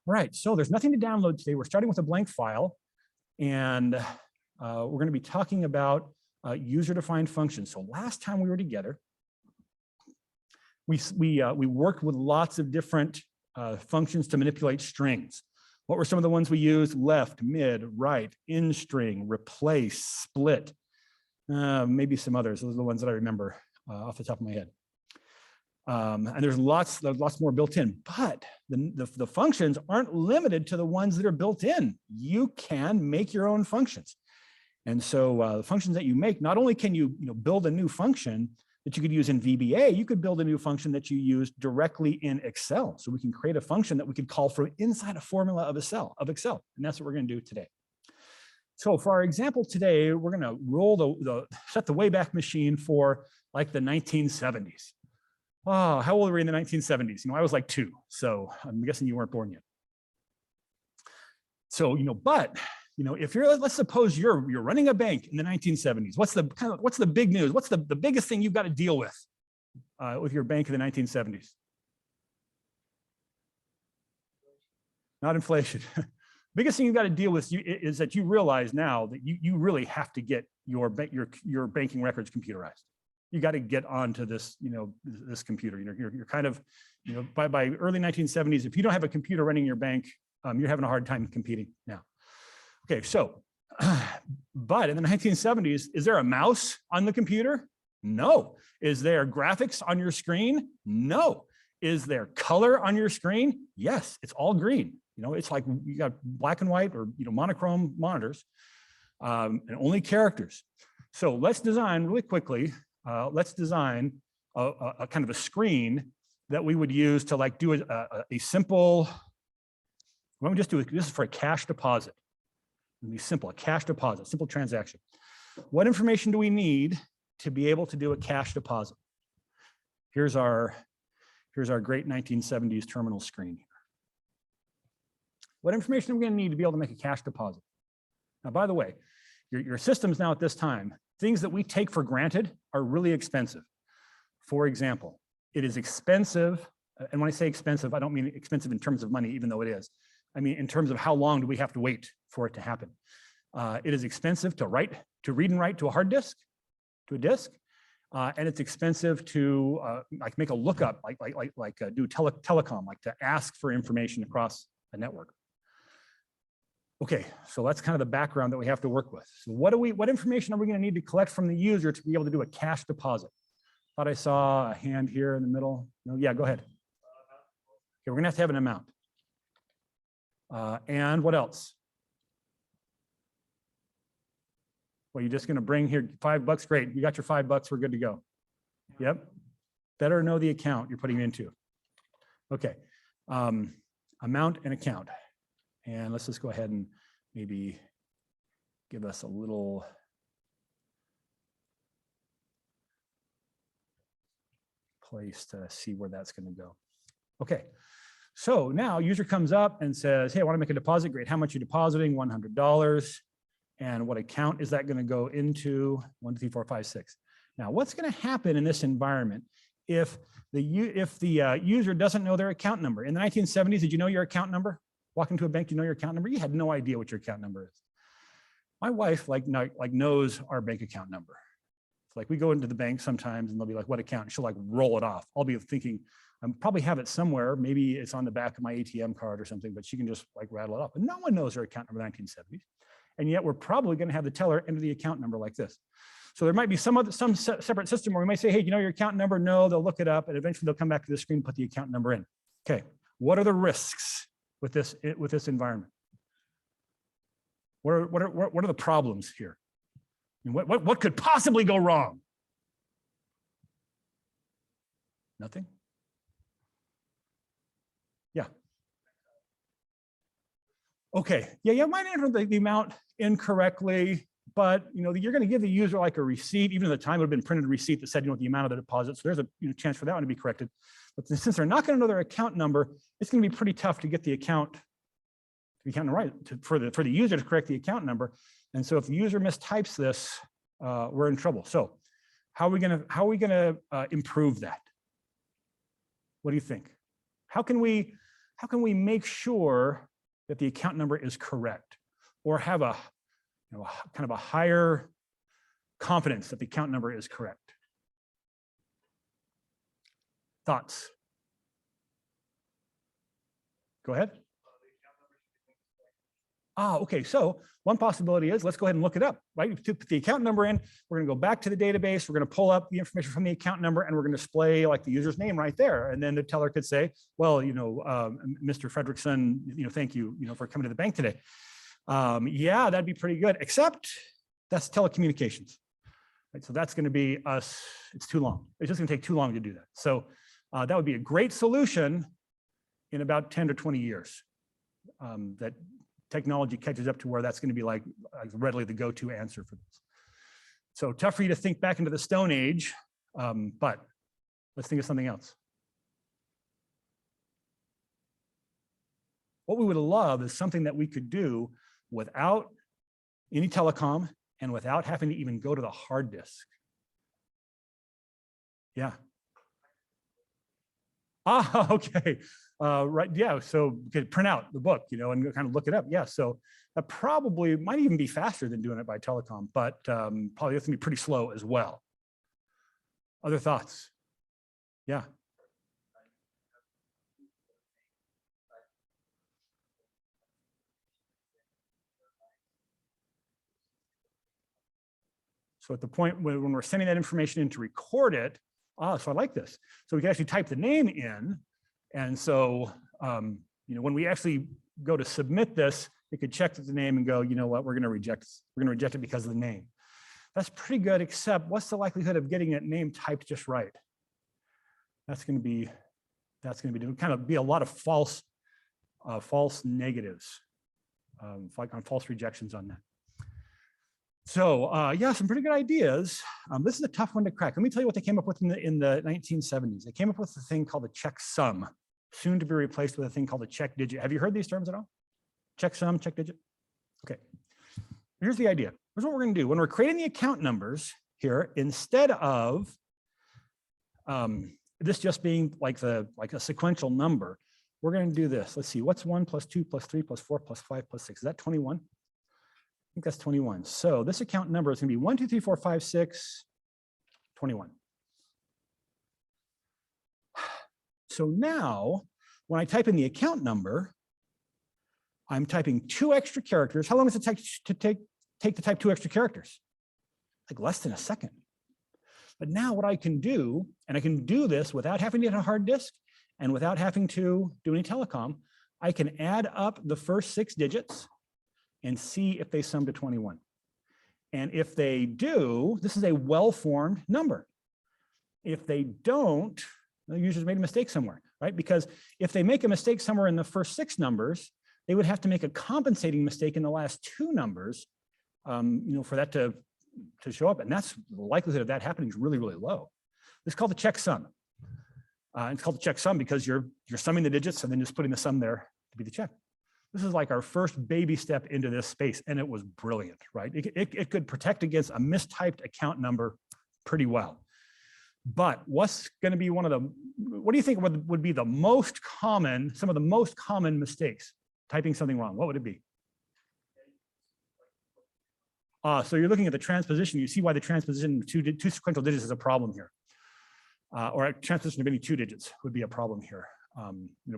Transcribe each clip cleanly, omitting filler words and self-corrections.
All right, so there's nothing to download today. We're starting with a blank file, and we're going to be talking about user-defined functions. So last time we were together, we worked with lots of different functions to manipulate strings. What were some of the ones we used? Left, mid, right, in string, replace, split, maybe some others. Those are the ones that I remember off the top of my head. And there's lots more built in, but the functions aren't limited to the ones that are built in. You can make your own functions. And so the functions that you make, not only can you build a new function that you could use in VBA, you could build a new function that you use directly in Excel. So we can create a function that we could call from inside a formula of Excel. And that's what we're going to do today. So for our example today, we're going to roll set the Wayback Machine for like the 1970s. Oh, how old were we in the 1970s? I was like 2, so I'm guessing you weren't born yet. So, if let's suppose you're running a bank in the 1970s. What's the big news? What's the biggest thing you've got to deal with your bank in the 1970s? Not inflation. Biggest thing you've got to deal with is that you realize now that you really have to get your banking records computerized. You got to get onto this, this computer. You're kind of, by early 1970s, if you don't have a computer running your bank, you're having a hard time competing now. Okay, so, but in the 1970s, is there a mouse on the computer? No. Is there graphics on your screen? No. Is there color on your screen? Yes, it's all green. It's like you got black and white or monochrome monitors, and only characters. So let's design really quickly. Let's design a kind of a screen that we would use to do a simple. Why don't we just do it? This is for a cash deposit. It'll be simple, a cash deposit, simple transaction. What information do we need to be able to do a cash deposit? Here's our great 1970s terminal screen. What information are we going to need to be able to make a cash deposit? Now, by the way, your systems now at this time, things that we take for granted are really expensive. For example, it is expensive, and when I say expensive, I don't mean expensive in terms of money, even though it is. I mean, in terms of how long do we have to wait for it to happen? It is expensive to read and write to a hard disk, to a disk, and it's expensive to make a lookup, do telecom, like to ask for information across a network. Okay, so that's kind of the background that we have to work with. So what information are we going to need to collect from the user to be able to do a cash deposit? Thought I saw a hand here in the middle. No, yeah, go ahead. Okay, we're going to have an amount. And what else? Well, you're just going to bring here $5. Great, you got your $5. We're good to go. Yep. Better know the account you're putting into. Okay. Amount and account. And let's just go ahead and maybe give us a little place to see where that's going to go. Okay. So now user comes up and says, hey, I want to make a deposit. Great. How much are you depositing? $100. And what account is that going to go into? 1, 2, 3, 4, 5, 6. Now, what's going to happen in this environment if the user doesn't know their account number? In the 1970s, did you know your account number? Walk into a bank, do you know your account number? You had no idea what your account number is. My wife knows our bank account number. It's like we go into the bank sometimes and they'll be like, what account? And she'll roll it off. I'll be thinking, I probably have it somewhere. Maybe it's on the back of my ATM card or something, but she can just rattle it off. But no one knows her account number in the 1970s. And yet we're probably going to have the teller enter the account number like this. So there might be some separate system where we might say, hey, you know your account number? No, they'll look it up and eventually they'll come back to the screen and put the account number in. Okay, what are the risks with this environment? What are the problems here? And what could possibly go wrong? Nothing? Yeah. Okay. Yeah, you might enter the amount incorrectly, but you're going to give the user a receipt. Even at the time, it would have been printed a receipt that said the amount of the deposit. So there's a chance for that one to be corrected. But since they're not going to know their account number, it's going to be pretty tough to get the account right for the user to correct the account number. And so if the user mistypes this, we're in trouble. So how are we going to improve that? What do you think? How can we how can we make sure that the account number is correct, or have a kind of a higher confidence that the account number is correct? Thoughts? Go ahead. Okay. So one possibility is, let's go ahead and look it up, right? We put the account number in, we're going to go back to the database, we're going to pull up the information from the account number, and we're going to display like the user's name right there. And then the teller could say, well, Mr. Fredrickson, thank you, for coming to the bank today. Yeah, that'd be pretty good, except that's telecommunications. Right? So that's going to be us. It's too long. It's just going to take too long to do that. So that would be a great solution in about 10 to 20 years. That technology catches up to where that's going to be like readily the go-to answer for this. So tough for you to think back into the Stone Age, but let's think of something else. What we would love is something that we could do without any telecom and without having to even go to the hard disk. Yeah. Okay. Right. Yeah. So you could print out the book, and kind of look it up. Yeah. So that probably might even be faster than doing it by telecom, but probably that's going to be pretty slow as well. Other thoughts? Yeah. So at the point when we're sending that information in to record it, so I like this. So we can actually type the name in. And so, when we actually go to submit this, it could check the name and go, you know what, we're going to reject it because of the name. That's pretty good, except what's the likelihood of getting that name typed just right? That's going to be kind of be a lot of false negatives, like on false rejections on that. So yeah, some pretty good ideas. This is a tough one to crack. Let me tell you what they came up with in the 1970s. They came up with a thing called the checksum, soon to be replaced with a thing called a check digit. Have you heard these terms at all? Checksum, check digit? Okay. Here's the idea. Here's what we're going to do. When we're creating the account numbers here, instead of this just being like a sequential number, we're going to do this. Let's see. What's 1 plus 2 plus 3 plus 4 plus 5 plus 6? Is that 21? I think that's 21. So this account number is going to be 1, 2, 3, 4, 5, 6, 21. So now when I type in the account number, I'm typing 2 extra characters. How long does it take to type 2 extra characters? Like less than a second. But now what I can do, and I can do this without having to hit a hard disk and without having to do any telecom, I can add up the first 6 digits and see if they sum to 21. And if they do, this is a well-formed number. If they don't, the user's made a mistake somewhere, right? Because if they make a mistake somewhere in the first 6 numbers, they would have to make a compensating mistake in the last 2 numbers, for that to show up. And that's the likelihood of that happening is really, really low. This is called the checksum. It's called the checksum because you're summing the digits and then just putting the sum there to be the check. This is like our first baby step into this space, and it was brilliant, right? It could protect against a mistyped account number pretty well. But what's going to be what do you think would be some of the most common mistakes? Typing something wrong, what would it be? So you're looking at the transposition. You see why the transposition of two sequential digits is a problem here. Or a transposition of any 2 digits would be a problem here.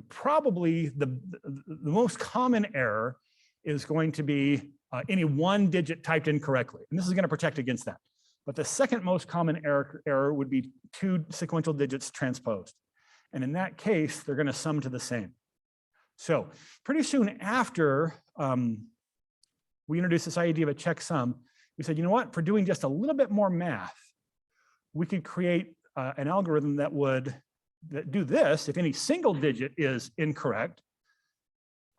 Probably the most common error is going to be any 1 digit typed incorrectly. And this is going to protect against that. But the second most common error would be 2 sequential digits transposed. And in that case, they're going to sum to the same. So pretty soon after we introduced this idea of a checksum, we said, you know what, for doing just a little bit more math, we could create an algorithm that would do this. If any single digit is incorrect,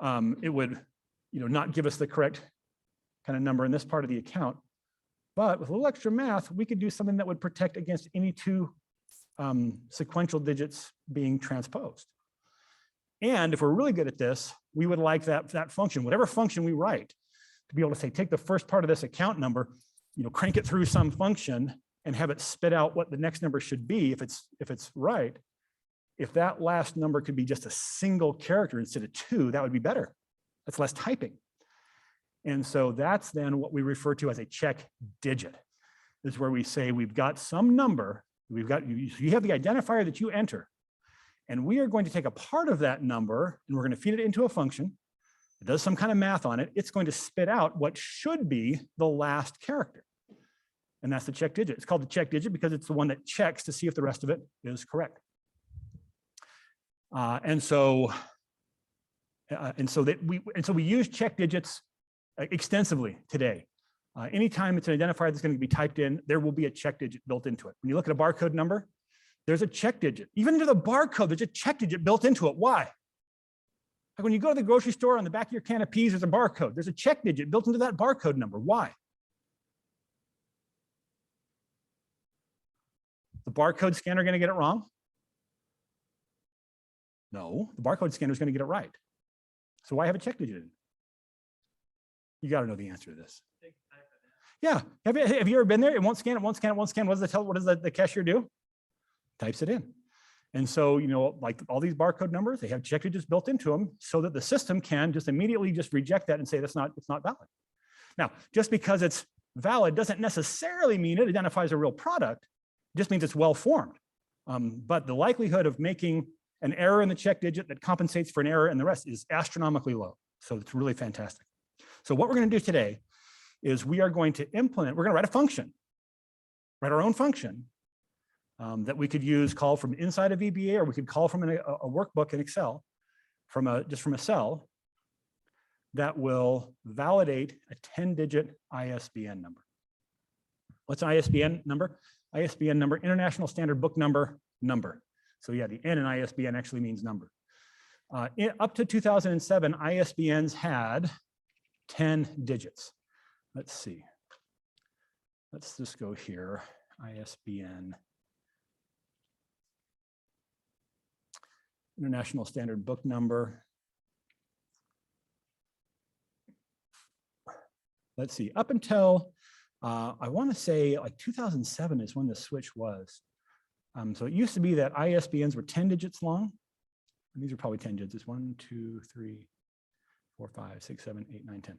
it would not give us the correct kind of number in this part of the account. But with a little extra math, we could do something that would protect against any 2 sequential digits being transposed. And if we're really good at this, we would like that function, whatever function we write, to be able to say, take the first part of this account number, crank it through some function and have it spit out what the next number should be if it's right. if that last number could be just a single character instead of two, that would be better. That's less typing. And so that's then what we refer to as a check digit. This is where we say we've got some number, you have the identifier that you enter, and we are going to take a part of that number and we're going to feed it into a function. It does some kind of math on it. It's going to spit out what should be the last character. And that's the check digit. It's called the check digit because it's the one that checks to see if the rest of it is correct. And so we use check digits extensively today. Anytime it's an identifier that's going to be typed in, there will be a check digit built into it. When you look at a barcode number, there's a check digit. Even into the barcode, there's a check digit built into it. Why? Like when you go to the grocery store, on the back of your can of peas, there's a barcode. There's a check digit built into that barcode number. Why? The barcode scanner going to get it wrong? No, the barcode scanner is going to get it right. So why have a check digit in? You got to know the answer to this. Yeah, have you ever been there? It won't scan, it won't scan, it won't scan. What does the cashier do? Types it in. And so, like all these barcode numbers, they have check digits built into them so that the system can just immediately just reject that and say it's not valid. Now, just because it's valid doesn't necessarily mean it identifies a real product. It just means it's well formed. But the likelihood of making an error in the check digit that compensates for an error in the rest is astronomically low. So it's really fantastic. So what we're going to do today is we're going to write a function, write our own function that we could use, call from inside of VBA, or we could call from a workbook in Excel, just from a cell, that will validate a 10-digit ISBN number. What's an ISBN number? ISBN number, International Standard Book Number, number. So yeah, the N in ISBN actually means number. Up to 2007, ISBNs had 10 digits. Let's see. Let's just go here, ISBN. International Standard Book Number. Let's see, up until, I want to say like 2007 is when the switch was. So it used to be that ISBNs were 10 digits long. And these are probably 10 digits. 1, 2, 3, 4, 5, 6, 7, 8, 9, 10.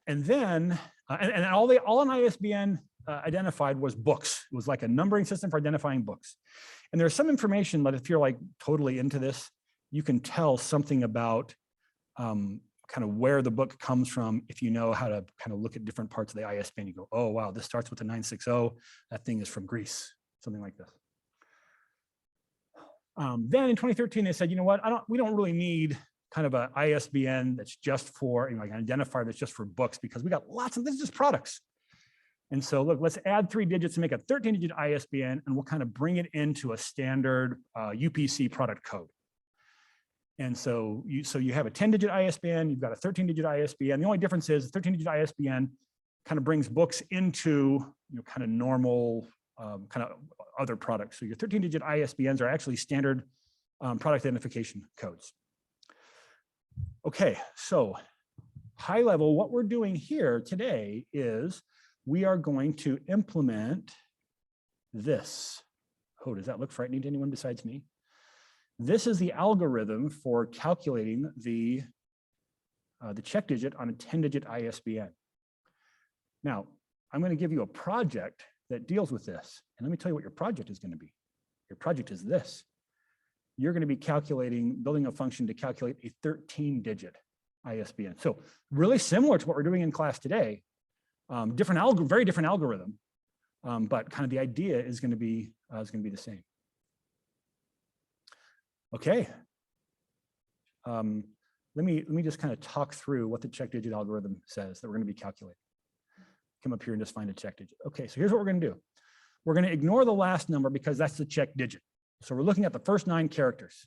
And then, and all an ISBN identified was books. It was like a numbering system for identifying books. And there's some information that if you're like totally into this, you can tell something about kind of where the book comes from if you know how to kind of look at different parts of the ISBN. You go, oh, wow, this starts with a 960. That thing is from Greece, something like this. Then in 2013, they said, you know what, we don't really need kind of an ISBN that's just for, like an identifier that's just for books, because we got lots of, this is just products. And so look, let's add 3 digits and make a 13-digit ISBN, and we'll kind of bring it into a standard UPC product code. And so you have a 10-digit ISBN, you've got a 13-digit ISBN. The only difference is the 13-digit ISBN kind of brings books into kind of normal kind of other products. So your 13-digit ISBNs are actually standard product identification codes. Okay, so high level, what we're doing here today is we are going to implement this. Oh, does that look frightening to anyone besides me? This is the algorithm for calculating the check digit on a 10-digit ISBN. Now, I'm going to give you a project that deals with this. And let me tell you what your project is going to be. Your project is this. You're going to be building a function to calculate a 13-digit ISBN. So really similar to what we're doing in class today, very different algorithm, but kind of the idea is going to be the same. Okay. Let me just kind of talk through what the check digit algorithm says that we're going to be calculating. Come up here and just find a check digit. Okay, so here's what we're going to do. We're going to ignore the last number because that's the check digit. So we're looking at the first 9 characters.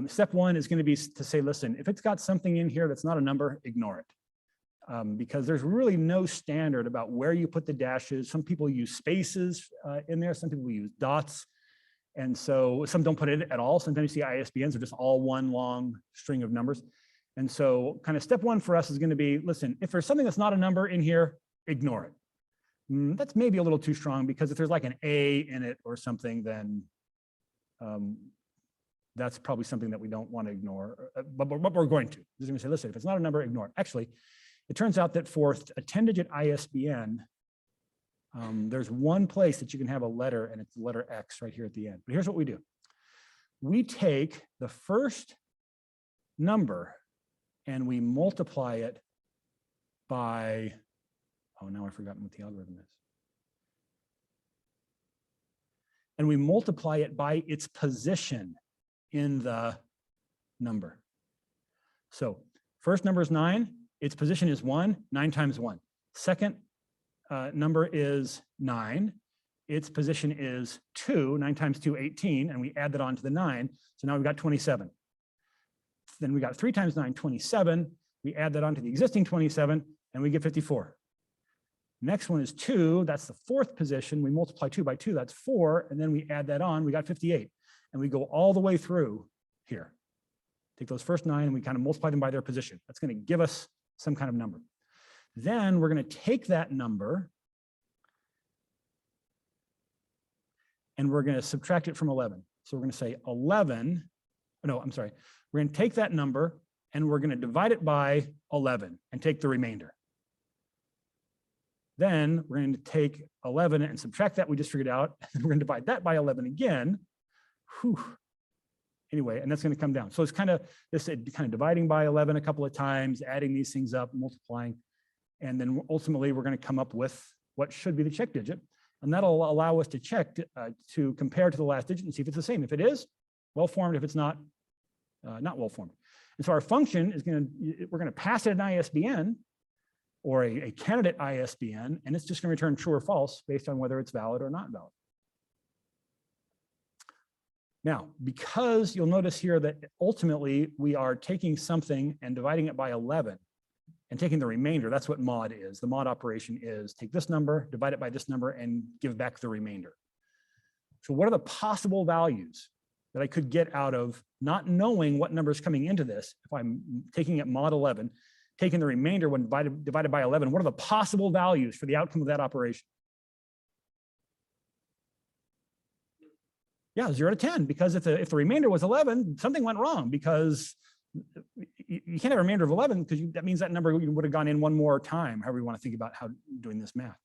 Step 1 is going to be to say, listen, if it's got something in here that's not a number, ignore it. Because there's really no standard about where you put the dashes. Some people use spaces in there. Some people use dots. And so some don't put it at all. Sometimes you see ISBNs are just all one long string of numbers. And so kind of step 1 for us is going to be, listen, if there's something that's not a number in here, ignore it. That's maybe a little too strong, because if there's like an A in it or something, then that's probably something that we don't want to ignore, but we're going to. Just gonna say, listen, if it's not a number, ignore it. Actually, it turns out that for a 10-digit ISBN, there's one place that you can have a letter, and it's the letter X right here at the end. But here's what we do. We take the first number and we multiply it by, oh, now I've forgotten what the algorithm is. And we multiply it by its position in the number. So first number is 9, its position is 1, 9 times 1. Second number is 9, its position is 2, 9 times 2, 18, and we add that on to the 9. So now we've got 27. Then we got 3 times 9, 27. We add that on to the existing 27, and we get 54. Next one is 2, that's the fourth position. We multiply 2 by 2, that's 4, and then we add that on, we got 58. And we go all the way through here. Take those first 9 and we kind of multiply them by their position. That's going to give us some kind of number. Then we're going to take that number and we're going to subtract it from 11. So we're going to say 11, no, I'm sorry. We're going to take that number and we're going to divide it by 11 and take the remainder. Then we're going to take 11 and subtract that we just figured out, and we're going to divide that by 11 again. Whew. Anyway, and that's going to come down. So it's kind of this kind of dividing by 11 a couple of times, adding these things up, multiplying, and then ultimately we're going to come up with what should be the check digit, and that'll allow us to check to compare to the last digit and see if it's the same. If it is, well formed. If it's not, not well formed. And so our function is we're going to pass it an ISBN or a candidate ISBN, and it's just going to return true or false based on whether it's valid or not valid. Now, because you'll notice here that ultimately we are taking something and dividing it by 11 and taking the remainder, that's what mod is. The mod operation is take this number, divide it by this number, and give back the remainder. So what are the possible values that I could get out of not knowing what number is coming into this? If I'm taking it mod 11, taking the remainder when divided by 11, what are the possible values for the outcome of that operation? Yeah, 0 to 10, because if the remainder was 11, something went wrong, because you can't have a remainder of 11 because that means that number would have gone in one more time, however you want to think about how doing this math.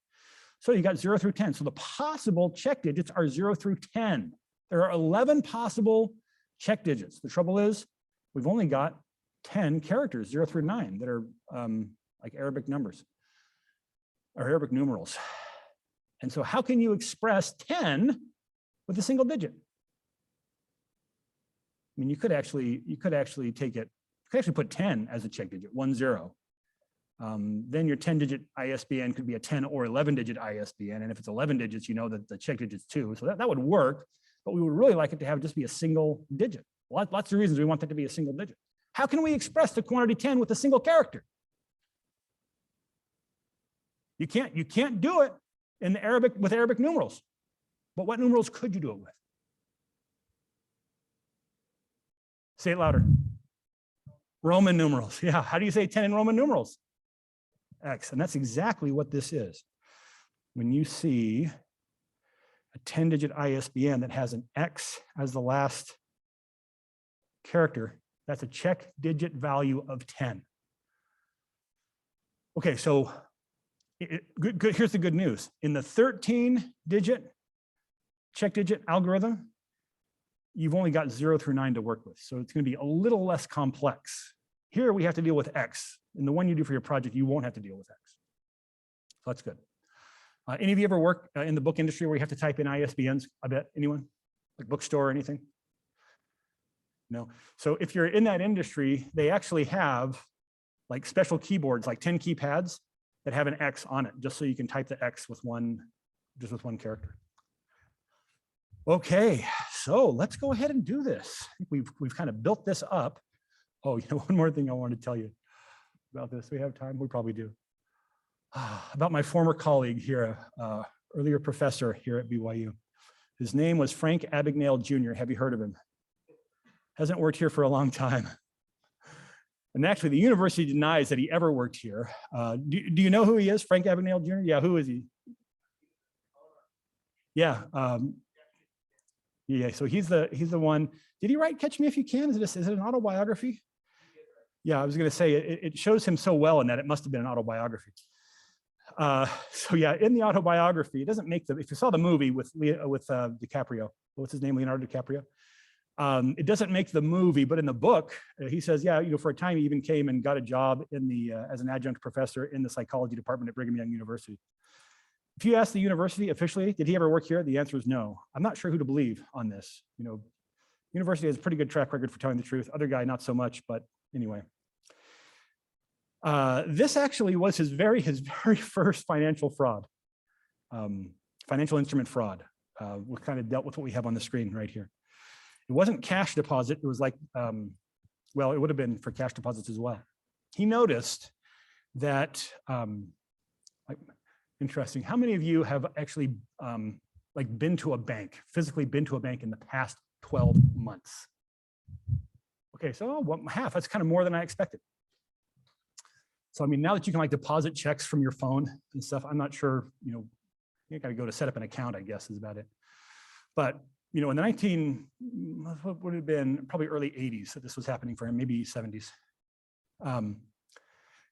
So you got 0 through 10. So the possible check digits are 0 through 10. There are 11 possible check digits. The trouble is we've only got 10 characters, 0 through 9, that are like Arabic numbers or Arabic numerals. And so how can you express 10 with a single digit? I mean, you could actually take it, you could actually put 10 as a check digit, 10. Then your 10-digit ISBN could be a 10 or 11-digit ISBN. And if it's 11 digits, you know that the check digit's 2. So that would work, but we would really like it to have just be a single digit. Lots of reasons we want that to be a single digit. How can we express the quantity 10 with a single character? You can't do it in the Arabic with Arabic numerals. But what numerals could you do it with? Say it louder. Roman numerals. Yeah, how do you say 10 in Roman numerals? X, and that's exactly what this is. When you see a 10-digit ISBN that has an X as the last character, that's a check digit value of 10. Okay, so here's the good news. In the 13-digit check digit algorithm, you've only got 0 through 9 to work with. So it's going to be a little less complex. Here we have to deal with X. In the one you do for your project, you won't have to deal with X. So that's good. Any of you ever work in the book industry where you have to type in ISBNs? I bet. Anyone? Like bookstore or anything? No. So if you're in that industry, they actually have like special keyboards, like 10 keypads that have an X on it, just so you can type the X with one character. Okay, so let's go ahead and do this. I think we've kind of built this up. Oh, you know, one more thing I wanted to tell you about this. We have time? We probably do. About my former colleague here, earlier professor here at BYU. His name was Frank Abagnale Jr. Have you heard of him? Hasn't worked here for a long time. And actually, the university denies that he ever worked here. Do you know who he is, Frank Abagnale Jr.? Yeah, who is he? Yeah. Yeah. So he's the one. Did he write Catch Me If You Can? Is it an autobiography? Yeah, I was going to say it shows him so well in that it must have been an autobiography. So yeah, in the autobiography, it doesn't make the. If you saw the movie with DiCaprio, what's his name, Leonardo DiCaprio, it doesn't make the movie, but in the book, he says, yeah, for a time he even came and got a job in the as an adjunct professor in the psychology department at Brigham Young University. If you ask the university officially, did he ever work here? The answer is no. I'm not sure who to believe on this. University has a pretty good track record for telling the truth. Other guy, not so much, but anyway. This actually was his very first financial fraud, financial instrument fraud. We kind of dealt with what we have on the screen right here. It wasn't cash deposit. It was like, well, it would have been for cash deposits as well. He noticed that, interesting. How many of you have actually been to a bank, physically been to a bank in the past 12 months? Okay, so half. That's kind of more than I expected. So I mean, now that you can deposit checks from your phone and stuff, I'm not sure. You got to go to set up an account, I guess, is about it. But in the what would have been probably early 80s that this was happening for him, maybe 70s.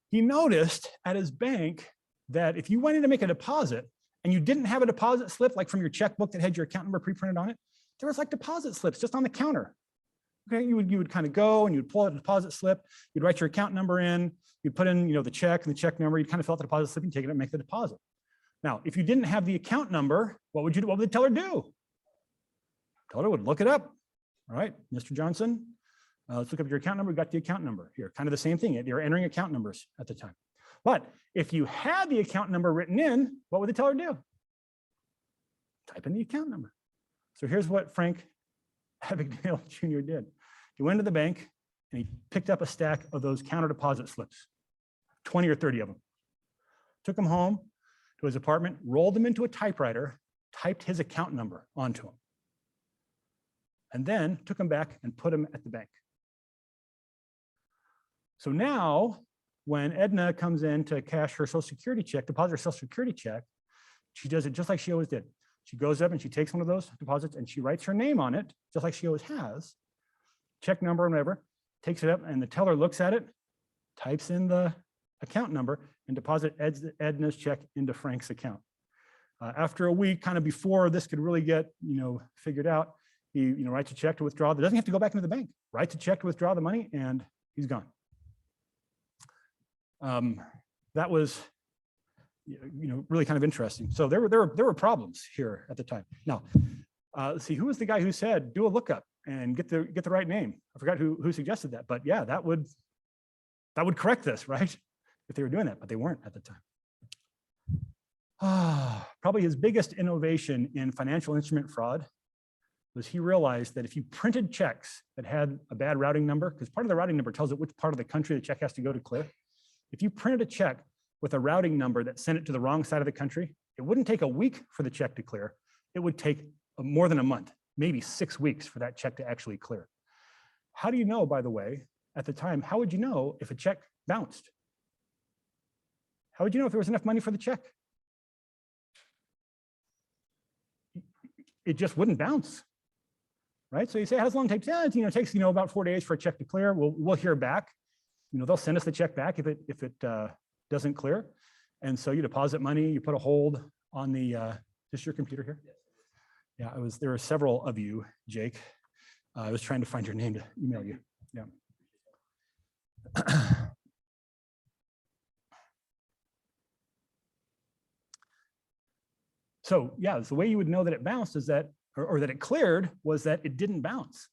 He noticed at his bank that if you went in to make a deposit and you didn't have a deposit slip, like from your checkbook that had your account number pre-printed on it, there was deposit slips just on the counter. Okay, you would kind of go and you'd pull out a deposit slip, you'd write your account number in, you'd put in the check and the check number, you'd kind of fill out the deposit slip and take it and make the deposit. Now, if you didn't have the account number, what would the teller do? The teller would look it up. All right, Mr. Johnson, let's look up your account number. We got the account number here. Kind of the same thing. You're entering account numbers at the time. But if you had the account number written in, what would the teller do? Type in the account number. So here's what Frank Abagnale Jr. did. He went to the bank and he picked up a stack of those counter deposit slips, 20 or 30 of them. Took them home to his apartment, rolled them into a typewriter, typed his account number onto them, and then took them back and put them at the bank. So now, when Edna comes in to cash her Social Security check, deposit her Social Security check, she does it just like she always did. She goes up and she takes one of those deposits and she writes her name on it, just like she always has, check number and whatever, takes it up, and the teller looks at it, types in the account number, and deposit Edna's check into Frank's account. After a week, kind of before this could really get figured out, he writes a check to withdraw. Doesn't have to go back into the bank. Writes a check to withdraw the money, and he's gone. That was really kind of interesting. So there were problems here at the time. Now, let's see, who was the guy who said do a lookup and get the right name? I forgot who suggested that, but yeah, that would correct this, right? If they were doing that, but they weren't at the time. Probably his biggest innovation in financial instrument fraud was he realized that if you printed checks that had a bad routing number, because part of the routing number tells it which part of the country the check has to go to clear. If you printed a check with a routing number that sent it to the wrong side of the country, it wouldn't take a week for the check to clear. It would take more than a month, maybe 6 weeks for that check to actually clear. How do you know, by the way, at the time, how would you know if a check bounced? How would you know if there was enough money for the check? It just wouldn't bounce, right? So you say, how long it takes? Yeah, it takes about 4 days for a check to clear. We'll hear back. They'll send us the check back if it doesn't clear. And so you deposit money, you put a hold on the, just your computer here? Yeah, there were several of you, Jake. I was trying to find your name to email you. Yeah. So yeah, the way you would know that it bounced is that, or that it cleared, was that it didn't bounce.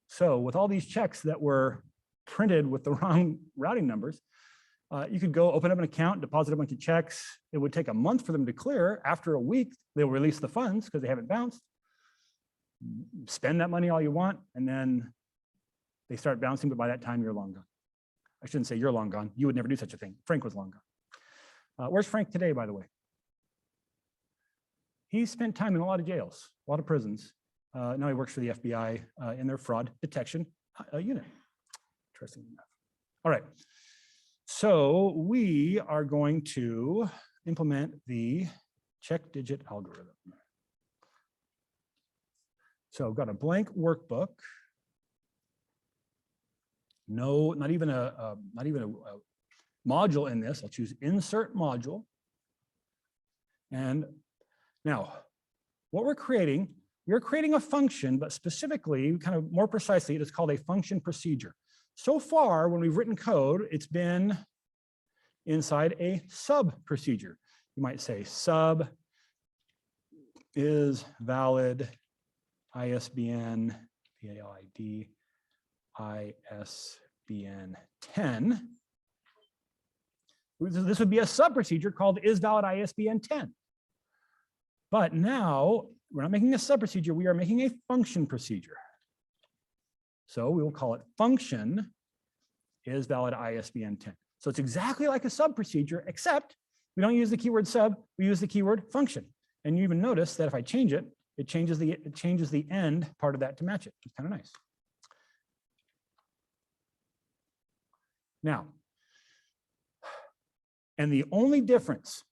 So with all these checks that were printed with the wrong routing numbers, you could go open up an account, deposit a bunch of checks. It would take a month for them to clear. After a week, they'll release the funds because they haven't bounced. Spend that money all you want, and then they start bouncing, but by that time, you're long gone. I shouldn't say you're long gone. You would never do such a thing. Frank was long gone. Where's Frank today, by the way? He spent time in a lot of jails, a lot of prisons. Now he works for the FBI in their fraud detection unit. Interesting enough. All right. So we are going to implement the check digit algorithm. So I've got a blank workbook. No, not even a module in this. I'll choose insert module. And now what we're creating a function, but specifically, kind of more precisely, it is called a function procedure. So far, when we've written code, it's been inside a sub procedure. You might say sub is valid ISBN, VALID, ISBN 10. This would be a sub procedure called is valid ISBN 10. But now we're not making a sub procedure, we are making a function procedure. So we will call it function is valid ISBN 10. So it's exactly like a sub procedure, except we don't use the keyword sub, we use the keyword function. And you even notice that if I change it, it changes the end part of that to match it. It's kind of nice. Now, and the only difference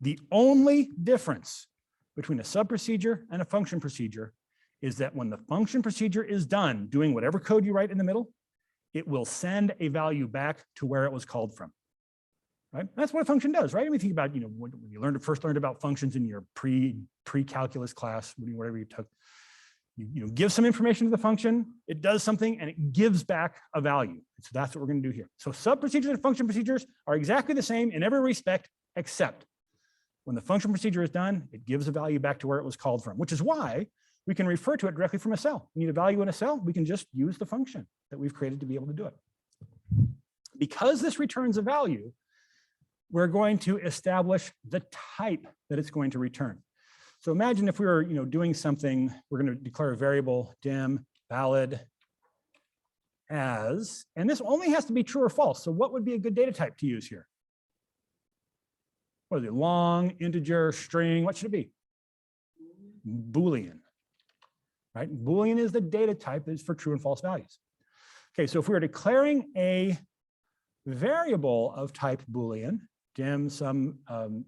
between a sub procedure and a function procedure is that when the function procedure is done doing whatever code you write in the middle, it will send a value back to where it was called from. Right? That's what a function does, right? I mean, think about, when you first learned about functions in your pre-calculus class, whatever you took, you give some information to the function, it does something, and it gives back a value. So that's what we're going to do here. So sub procedures and function procedures are exactly the same in every respect, except when the function procedure is done, it gives a value back to where it was called from, which is why we can refer to it directly from a cell. We need a value in a cell, we can just use the function that we've created to be able to do it. Because this returns a value, we're going to establish the type that it's going to return. So imagine if we were doing something, we're going to declare a variable dim valid as, and this only has to be true or false. So what would be a good data type to use here? What is it? Long, integer, string, what should it be? Boolean, right? Boolean is the data type that is for true and false values. Okay, so if we were declaring a variable of type Boolean, dim some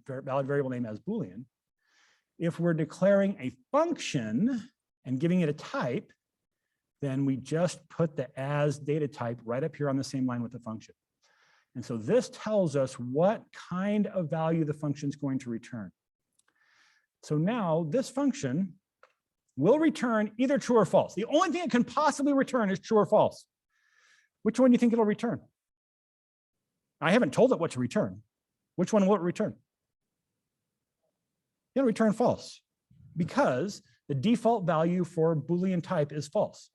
valid variable name as Boolean, if we're declaring a function and giving it a type, then we just put the as data type right up here on the same line with the function. And so this tells us what kind of value the function is going to return. So now this function will return either true or false. The only thing it can possibly return is true or false. Which one do you think it'll return? I haven't told it what to return. Which one will it return? It'll return false because the default value for Boolean type is false.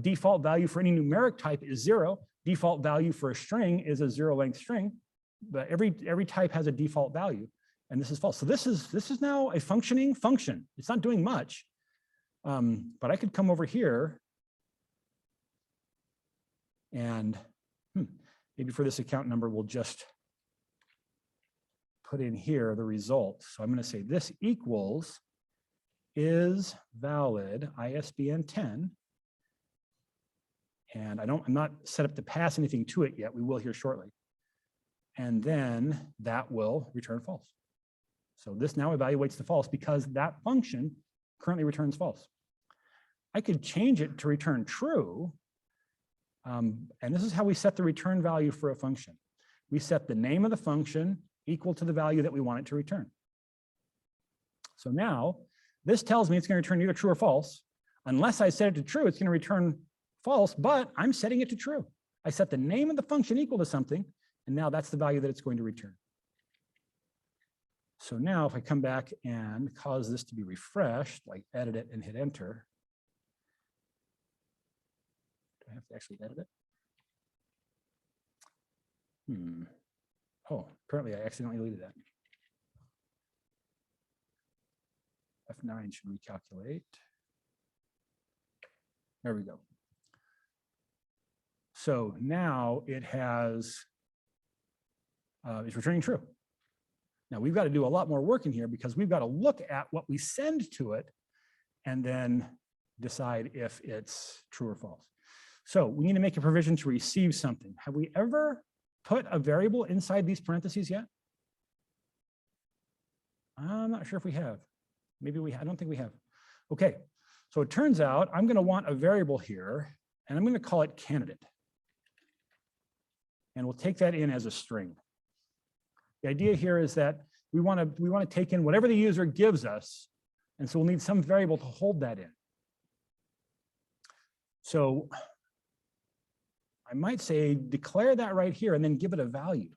Default value for any numeric type is 0. Default value for a string is a 0-length string, but every type has a default value, and this is false. So this is now a functioning function. It's not doing much, but I could come over here and maybe for this account number, we'll just put in here the result. So I'm going to say this equals is valid ISBN 10. And I'm not set up to pass anything to it yet. We will here shortly. And then that will return false. So this now evaluates the false because that function currently returns false. I could change it to return true. And this is how we set the return value for a function. We set the name of the function equal to the value that we want it to return. So now this tells me it's going to return either true or false. Unless I set it to true, it's going to return false, but I'm setting it to true. I set the name of the function equal to something, and now that's the value that it's going to return. So now if I come back and cause this to be refreshed, like edit it and hit enter. Do I have to actually edit it? Oh, apparently I accidentally deleted that. F9 should recalculate. There we go. So now it has, it's returning true. Now we've got to do a lot more work in here because we've got to look at what we send to it and then decide if it's true or false. So we need to make a provision to receive something. Have we ever put a variable inside these parentheses yet? I'm not sure if we have. Maybe we, I don't think we have. Okay, so it turns out I'm going to want a variable here, and I'm going to call it candidate. And we'll take that in as a string. The idea here is that we want to take in whatever the user gives us, and so we'll need some variable to hold that in. So I might say declare that right here and then give it a value.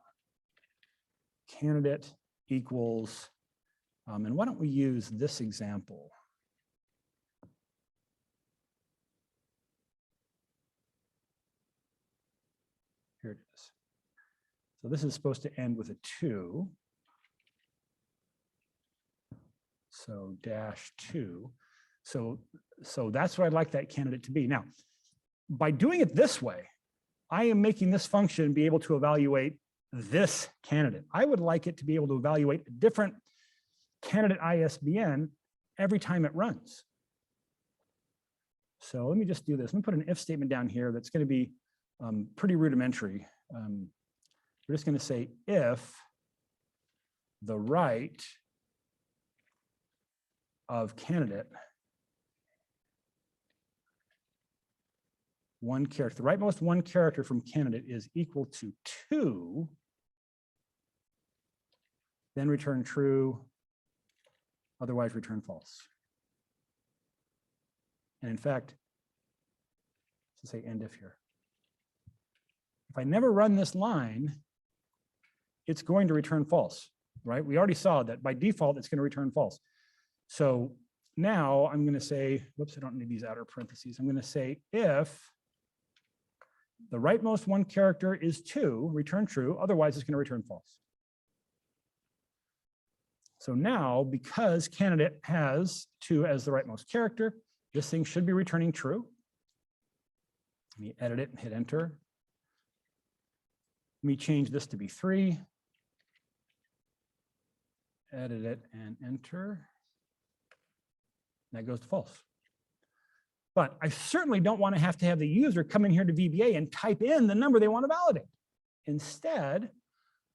Candidate equals, and why don't we use this example? Here it is. So this is supposed to end with a 2. So -2. So that's what I'd like that candidate to be. Now, by doing it this way, I am making this function be able to evaluate this candidate. I would like it to be able to evaluate a different candidate ISBN every time it runs. So let me just do this. Let me put an if statement down here that's going to be pretty rudimentary. We're just going to say if the right of candidate one character, the rightmost one character from candidate is equal to 2, then return true, otherwise return false. And in fact, let's say end if here. If I never run this line, it's going to return false, right? We already saw that by default, it's going to return false. So now I'm going to say, whoops, I don't need these outer parentheses. I'm going to say if the rightmost one character is 2, return true, otherwise it's going to return false. So now, because candidate has 2 as the rightmost character, this thing should be returning true. Let me edit it and hit enter. Let me change this to be 3. Edit it and enter. That goes to false. But I certainly don't want to have the user come in here to VBA and type in the number they want to validate. Instead,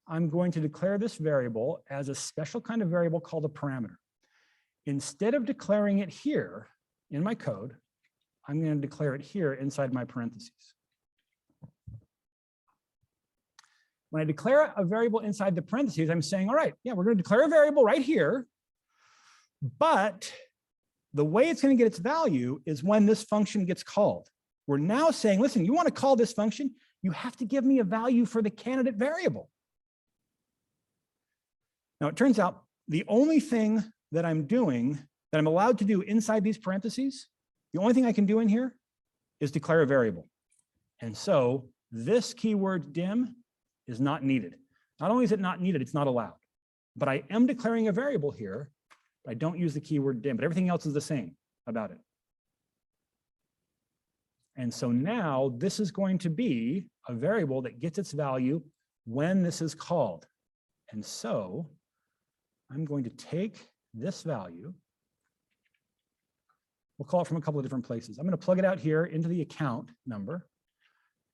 I'm going to declare this variable as a special kind of variable called a parameter. Instead of declaring it here in my code, I'm going to declare it here inside my parentheses. When I declare a variable inside the parentheses, I'm saying, all right, yeah, we're going to declare a variable right here, but the way it's going to get its value is when this function gets called. We're now saying, listen, you want to call this function, you have to give me a value for the candidate variable. Now, it turns out the only thing that I'm doing, that I'm allowed to do inside these parentheses, the only thing I can do in here is declare a variable. And so this keyword dim is not needed. Not only is it not needed, it's not allowed. But I am declaring a variable here. I don't use the keyword dim, but everything else is the same about it. And so now this is going to be a variable that gets its value when this is called. And so I'm going to take this value. We'll call it from a couple of different places. I'm going to plug it out here into the account number.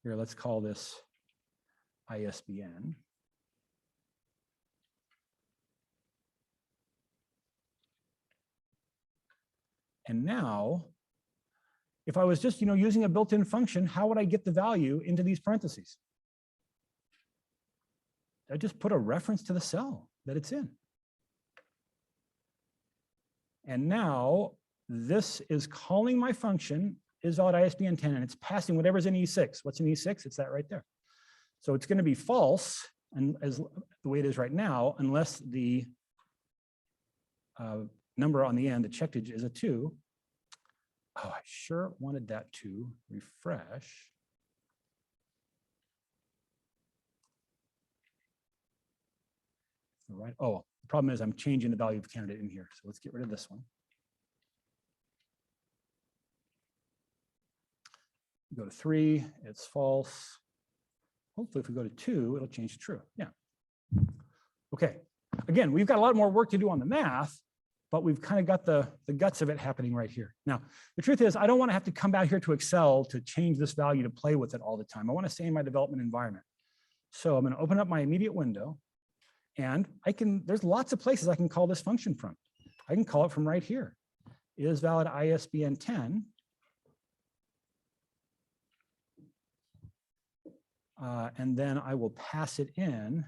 Here, let's call this ISBN. And now, if I was just using a built-in function, how would I get the value into these parentheses? I just put a reference to the cell that it's in. And now this is calling my function isValidISBN10, and it's passing whatever's in E6. What's in E6? It's that right there. So it's going to be false, and as the way it is right now, unless the number on the end, the check digit, is a 2. Oh, I sure wanted that to refresh. All right. Oh, the problem is I'm changing the value of candidate in here. So let's get rid of this one. Go to 3, it's false. Hopefully if we go to 2, it'll change to true. Yeah. Okay. Again, we've got a lot more work to do on the math, but we've kind of got the guts of it happening right here. Now, the truth is I don't want to have to come back here to Excel to change this value to play with it all the time. I want to stay in my development environment. So I'm going to open up my immediate window, and there's lots of places I can call this function from. I can call it from right here. is valid ISBN 10. And then I will pass it in.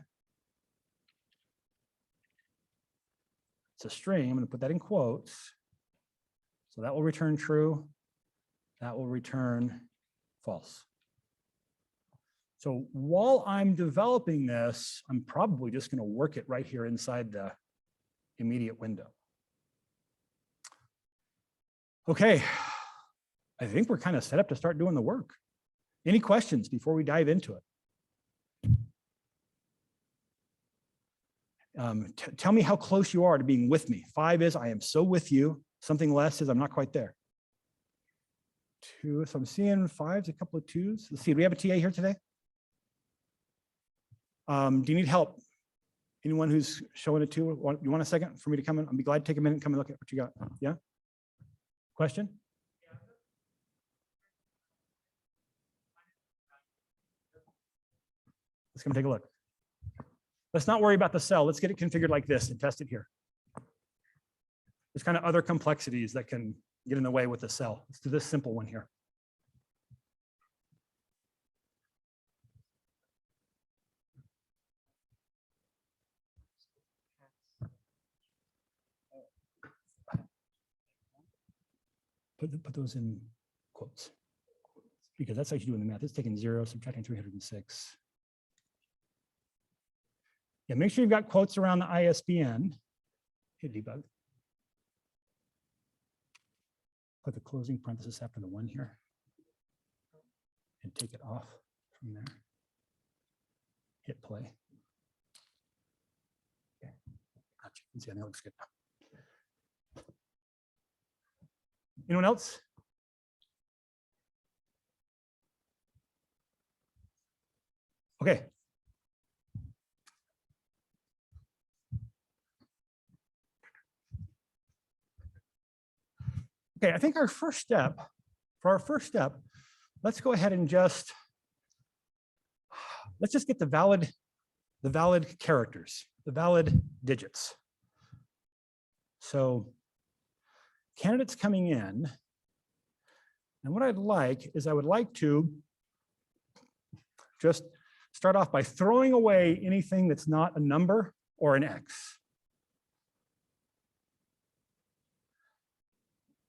It's a string. I'm going to put that in quotes. So that will return true. That will return false. So while I'm developing this, I'm probably just going to work it right here inside the immediate window. Okay, I think we're kind of set up to start doing the work. Any questions before we dive into it? Tell me how close you are to being with me. 5 is I am so with you. Something less is I'm not quite there. 2, so I'm seeing 5s, a couple of 2s. Let's see, do we have a TA here today? Do you need help? Anyone who's showing a 2? You want a second for me to come in? I'll be glad to take a minute and come and look at what you got. Yeah? Question? Let's come take a look. Let's not worry about the cell. Let's get it configured like this and test it here. There's kind of other complexities that can get in the way with the cell. Let's do this simple one here. Put those in quotes, because that's how you do in the math. It's taking 0, subtracting 306. Yeah, make sure you've got quotes around the ISBN. Hit debug. Put the closing parenthesis after the 1 here. And take it off from there. Hit play. Okay, gotcha. You can see, I think it looks good now. Anyone else? Okay. Okay, I think our first step, let's go ahead and let's just get the valid characters, the valid digits. So candidates coming in, and what I'd like is I would like to just start off by throwing away anything that's not a number or an X.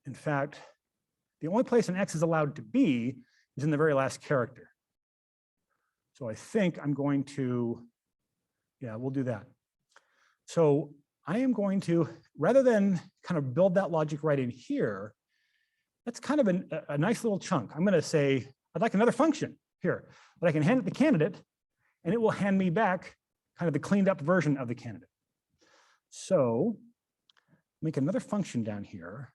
In fact, the only place an X is allowed to be is in the very last character. So I think I'm going to, yeah, we'll do that. So I am going to, rather than kind of build that logic right in here, that's kind of a nice little chunk. I'm going to say, I'd like another function here, but I can hand it the candidate, and it will hand me back kind of the cleaned up version of the candidate. So make another function down here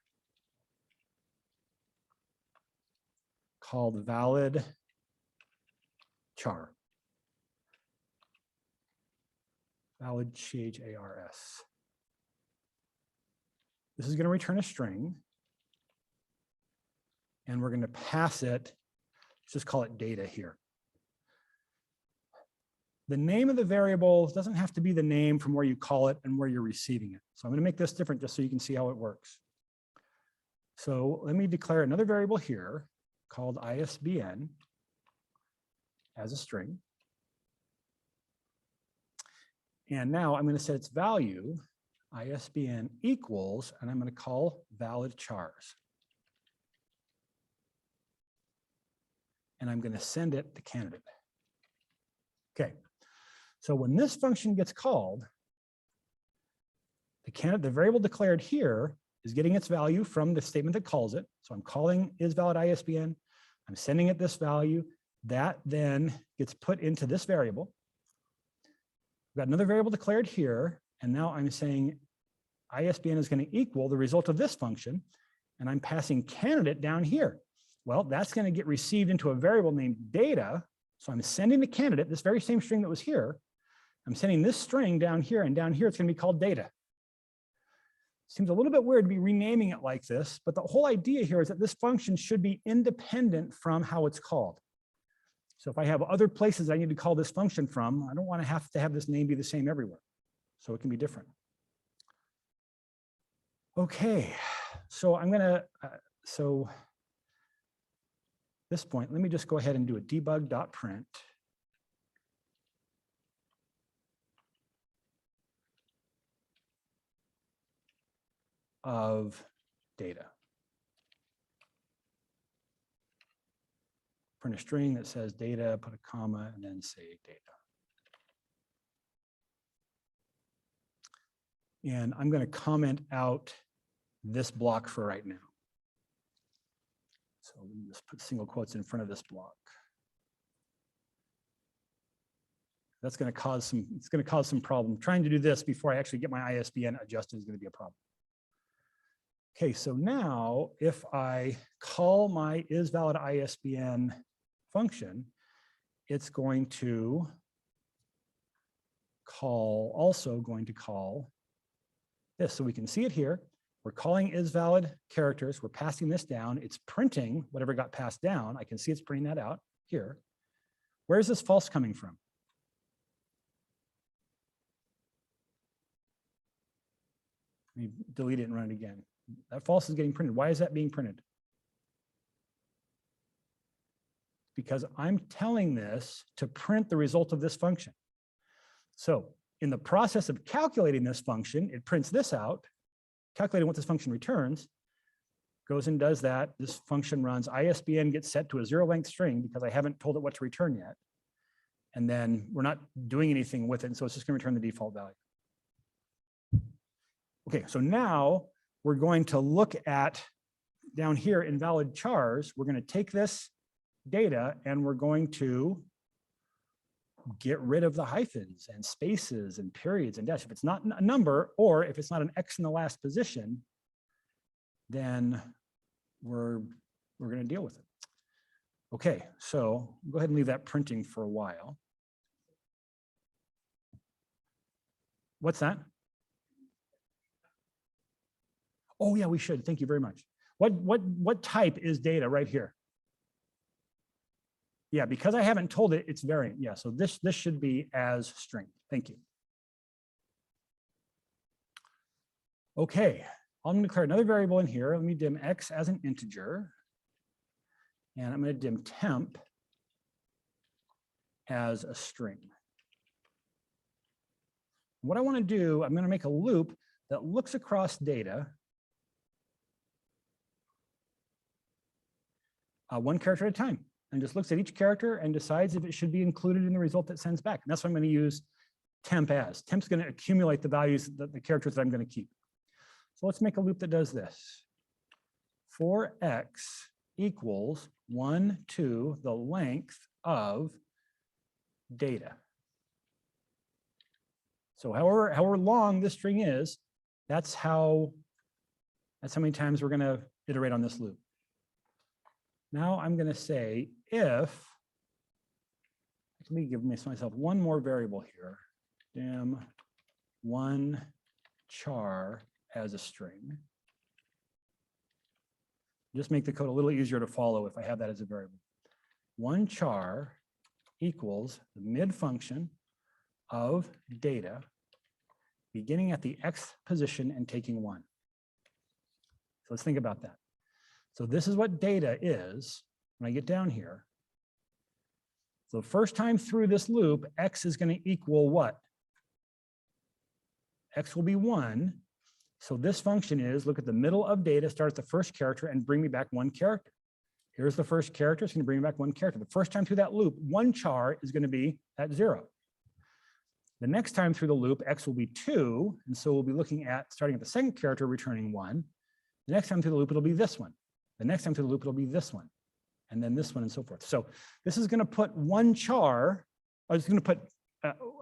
called Valid Char. Valid CHARS. This is going to return a string, and we're going to pass it, let's just call it data here. The name of the variable doesn't have to be the name from where you call it and where you're receiving it. So I'm going to make this different just so you can see how it works. So let me declare another variable here called ISBN as a string. And now I'm going to set its value, ISBN equals, and I'm going to call valid chars. And I'm going to send it the candidate. Okay, so when this function gets called, the variable declared here is getting its value from the statement that calls it. So I'm calling is valid ISBN. I'm sending it this value. That then gets put into this variable. We've got another variable declared here, and now I'm saying ISBN is going to equal the result of this function, and I'm passing candidate down here. Well, that's going to get received into a variable named data. So I'm sending the candidate, this very same string that was here. I'm sending this string down here, and down here it's going to be called data. Seems a little bit weird to be renaming it like this, but the whole idea here is that this function should be independent from how it's called. So if I have other places I need to call this function from, I don't want to have this name be the same everywhere. So it can be different. Okay, so I'm gonna, so this point, let me just go ahead and do a debug.print. Of data. Print a string that says data, put a comma, and then say data. And I'm going to comment out this block for right now. So let me just put single quotes in front of this block. That's going to cause some, it's going to cause some problem. Trying to do this before I actually get my ISBN adjusted is going to be a problem. Okay, so now if I call my isValidISBN function, it's going to call, also going to call this. So we can see it here. We're calling isValid characters. We're passing this down. It's printing whatever got passed down. I can see it's printing that out here. Where is this false coming from? Let me delete it and run it again. That false is getting printed. Why is that being printed? Because I'm telling this to print the result of this function. So in the process of calculating this function, it prints this out, calculating what this function returns, goes and does that. This function runs, ISBN gets set to a 0-length string because I haven't told it what to return yet. And then we're not doing anything with it. And so it's just going to return the default value. Okay, so now we're going to look at down here invalid chars. We're going to take this data and we're going to get rid of the hyphens and spaces and periods and dash. If it's not a number or if it's not an X in the last position, then we're going to deal with it. Okay, so go ahead and leave that printing for a while. What's that? Oh yeah, we should. Thank you very much. What type is data right here? Yeah, because I haven't told it, it's variant. Yeah, so this should be as string. Thank you. Okay, I'm going to declare another variable in here. Let me dim x as an integer. And I'm going to dim temp as a string. What I want to do, I'm going to make a loop that looks across data one character at a time, and just looks at each character and decides if it should be included in the result that sends back. And that's what I'm going to use temp as. Temp's going to accumulate the values, the characters that I'm going to keep. So let's make a loop that does this. For x equals 1 to the length of data. So however long this string is, that's how many times we're going to iterate on this loop. Now I'm going to say if, let me give myself one more variable here, dim one char as a string. Just make the code a little easier to follow if I have that as a variable. One char equals the mid function of data beginning at the x position and taking 1. So let's think about that. So this is what data is when I get down here. So the first time through this loop, x is going to equal what? X will be 1. So this function is look at the middle of data, start at the first character, and bring me back 1 character. Here's the first character, it's going to bring me back 1 character. The first time through that loop, 1 char is going to be at 0. The next time through the loop, x will be 2, and so we'll be looking at starting at the second character, returning 1. The next time through the loop, it'll be this one. The next time through the loop, it'll be this one, and then this one, and so forth. So this is going to put 1 char, or it's going to put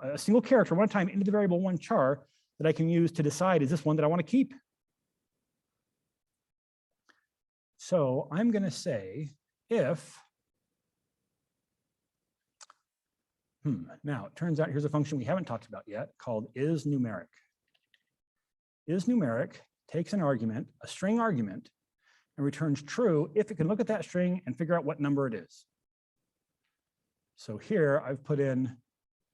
a single character one time into the variable 1 char that I can use to decide, is this one that I want to keep? So I'm going to say if, now it turns out here's a function we haven't talked about yet called isNumeric. IsNumeric takes an argument, a string argument, and returns true if it can look at that string and figure out what number it is. So here I've put in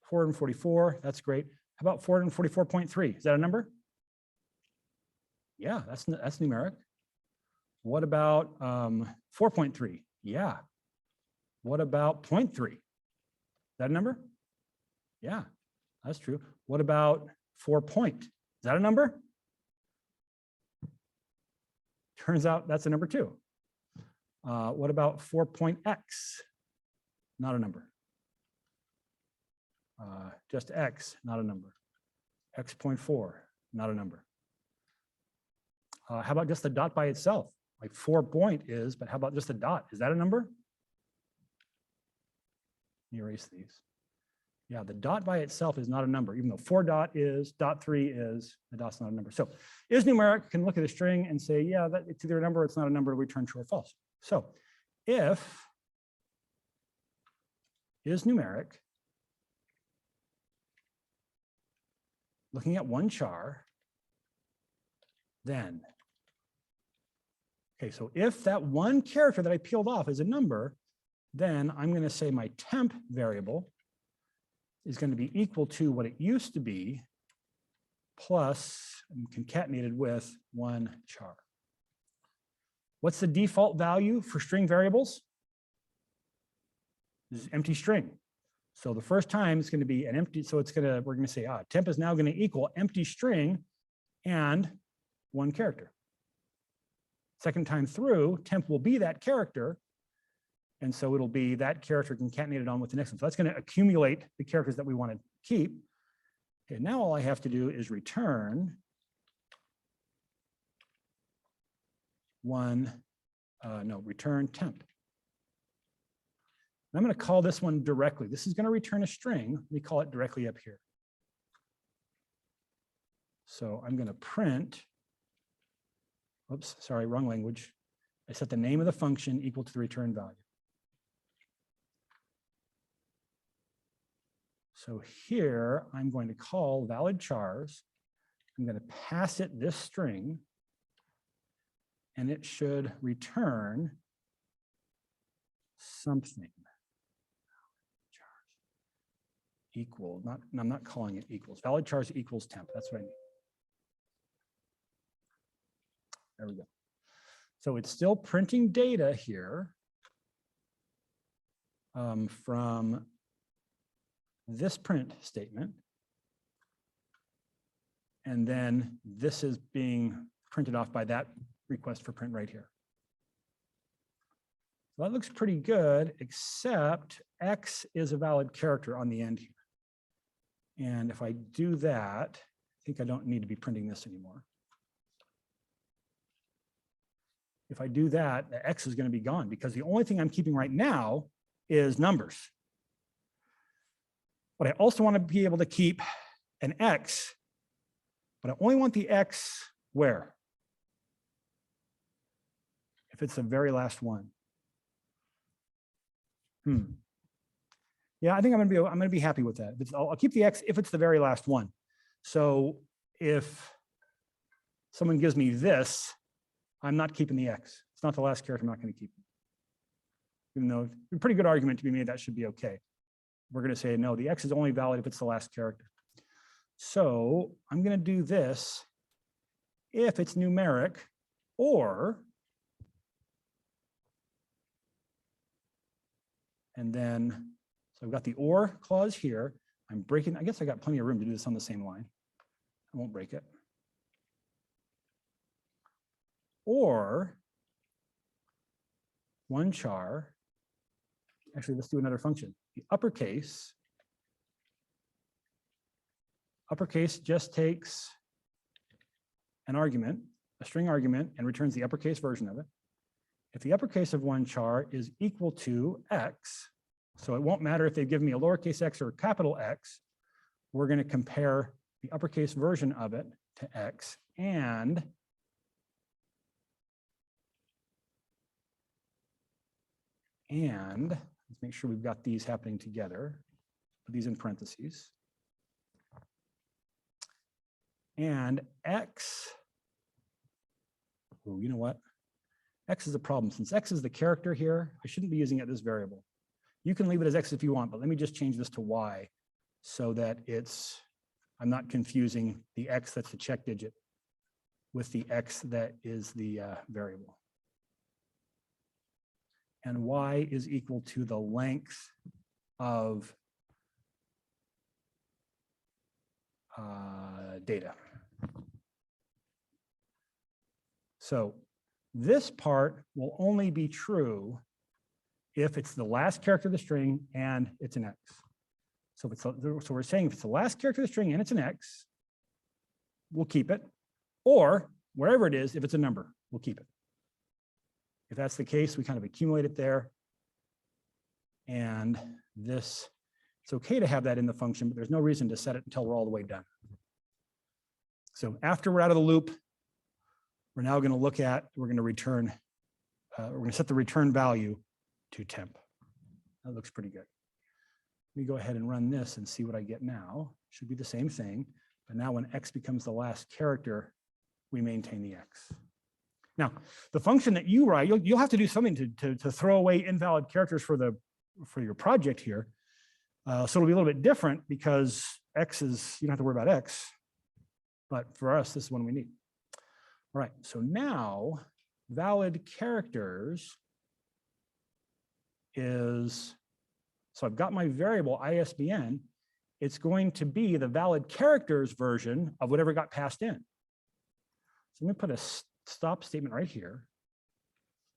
444, that's great. How about 444.3? Is that a number? Yeah, that's numeric. What about 4.3? Yeah. What about 0.3? Is that a number? Yeah, that's true. What about 4 point? Is that a number? Turns out that's a number too. What about 4.x? Not a number. Just x, not a number. X.4, not a number. How about just the dot by itself? Like 4 point is, but how about just a dot? Is that a number? Let me erase these. Yeah, the dot by itself is not a number, even though 4 dot is, dot 3 is, the dot's not a number. So is numeric can look at a string and say, yeah, that it's either a number or it's not a number, return true or false. So if is numeric, looking at one char, then, okay, so if that one character that I peeled off is a number, then I'm going to say my temp variable is going to be equal to what it used to be plus concatenated with one char. What's the default value for string variables? This is empty string. So the first time it's going to be an empty, so it's going to, we're going to say, temp is now going to equal empty string and one character. Second time through, temp will be that character. And so it'll be that character concatenated on with the next one. So that's going to accumulate the characters that we want to keep. Okay, now all I have to do is return return temp. And I'm going to call this one directly. This is going to return a string. We call it directly up here. So I'm going to print, oops, sorry, wrong language. I set the name of the function equal to the return value. So here I'm going to call valid chars. I'm going to pass it this string, and it should return something. Equal, I'm not calling it equals. Valid chars equals temp. That's what I mean. There we go. So it's still printing data here from this print statement. And then this is being printed off by that request for print right here. So that looks pretty good, except X is a valid character on the end here. And if I do that, I think I don't need to be printing this anymore. If I do that, the X is going to be gone because the only thing I'm keeping right now is numbers. But I also want to be able to keep an X, but I only want the X where? If it's the very last one. Yeah, I think I'm going to be happy with that. I'll keep the X if it's the very last one. So if someone gives me this, I'm not keeping the X. It's not the last character, I'm not going to keep it. Even though it's a pretty good argument to be made, that should be okay. We're going to say, no, the X is only valid if it's the last character. So I'm going to do this if it's numeric or, and then, so I've got the or clause here. I'm breaking, I guess I got plenty of room to do this on the same line. I won't break it. Or one char, actually, let's do another function. The uppercase just takes an argument, a string argument, and returns the uppercase version of it. If the uppercase of one char is equal to X, so it won't matter if they give me a lowercase x or a capital X, we're going to compare the uppercase version of it to X and let's make sure we've got these happening together, put these in parentheses. And X, oh, you know what? X is a problem. Since X is the character here, I shouldn't be using it this variable. You can leave it as X if you want, but let me just change this to Y so that I'm not confusing the X that's the check digit with the X that is the variable. and y is equal to the length of data. So this part will only be true if it's the last character of the string and it's an X. So, so we're saying if it's the last character of the string and it's an X, we'll keep it. Or wherever it is, if it's a number, we'll keep it. If that's the case, we kind of accumulate it there. And this, it's okay to have that in the function, but there's no reason to set it until we're all the way done. So after we're out of the loop, we're now going to look at, we're going to return, we're going to set the return value to temp. That looks pretty good. Let me go ahead and run this and see what I get now. Should be the same thing, but now when X becomes the last character, we maintain the X. Now, the function that you write, you'll have to do something to throw away invalid characters for your project here. So it'll be a little bit different because X is, you don't have to worry about X, but for us, this is one we need. All right, so now valid characters is, so I've got my variable ISBN, it's going to be the valid characters version of whatever got passed in. So let me put a stop statement right here.